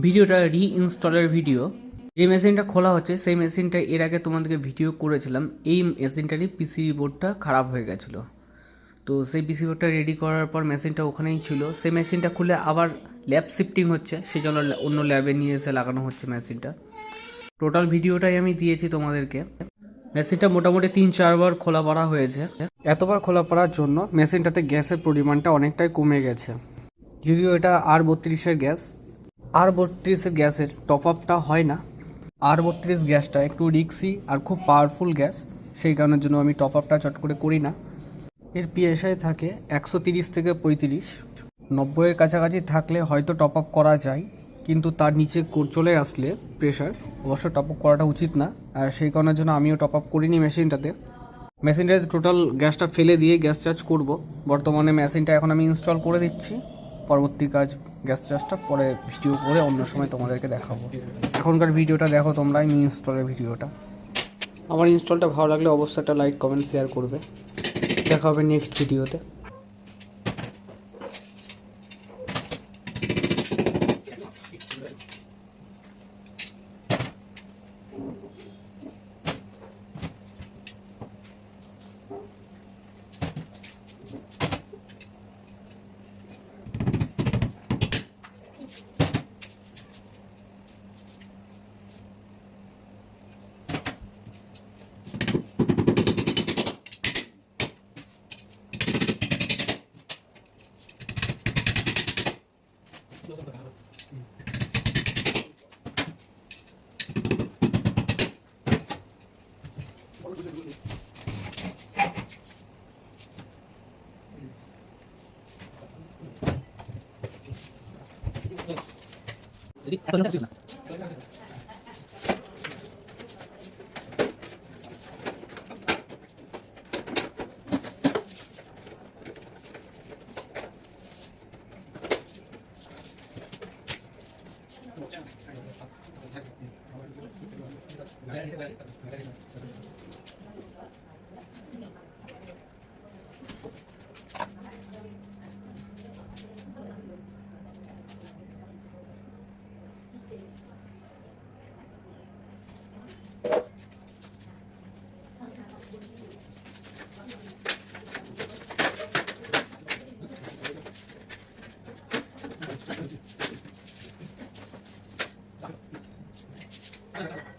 ভিডিওটা রিইনস্টলের ভিডিও। যে মেশিনটা খোলা হচ্ছে সেই মেশিনটা এর আগে তোমাদেরকে ভিডিও করেছিলাম। এই মেশিনটারই পিসি বোর্ডটা খারাপ হয়ে গেছিলো, তো সেই পিসি বোর্ডটা রেডি করার পর মেশিনটা ওখানেই ছিল। সেই মেশিনটা খুলে আবার ল্যাব শিফটিং হচ্ছে, সেই জন্য অন্য ল্যাবে নিয়ে এসে লাগানো হচ্ছে মেশিনটা। টোটাল ভিডিওটাই আমি দিয়েছি তোমাদেরকে। মেশিনটা মোটামুটি 3-4 বার খোলা পড়া হয়েছে। এতবার খোলা পড়ার জন্য মেশিনটাতে গ্যাসের পরিমাণটা অনেকটাই কমে গেছে। যদিও এটা R32-এর গ্যাস, R32-এর গ্যাসের টপ আপটা হয় না। R32 গ্যাসটা একটু রিক্সি আর খুব পাওয়ারফুল গ্যাস, সেই কারণের জন্য আমি টপ আপটা চট করে করি না। এর পিএসআই থাকে 130 থেকে 35, 90-এর কাছাকাছি থাকলে হয়তো টপ আপ করা যায়, কিন্তু তার নিচে চলে আসলে প্রেশার অবশ্য টপ আপ করাটা উচিত না। আর সেই কারণের জন্য আমিও টপ আপ করিনি মেশিনটাতে টোটাল গ্যাসটা ফেলে দিয়ে গ্যাস চার্জ করব। বর্তমানে মেশিনটা এখন আমি ইনস্টল করে দিচ্ছি, পরবর্তী কাজ গ্যাস চার্জটা পরে ভিডিও করে অন্য সময় তোমাদেরকে দেখাবো। এখনকার ভিডিওটা দেখো তোমরা, আমি ইনস্টলের ভিডিওটা। আমার ইনস্টলটা ভালো লাগলে অবশ্যই একটা লাইক কমেন্ট শেয়ার করবে। দেখা হবে নেক্সট ভিডিওতে। Jadi atau nanti na. Thank you.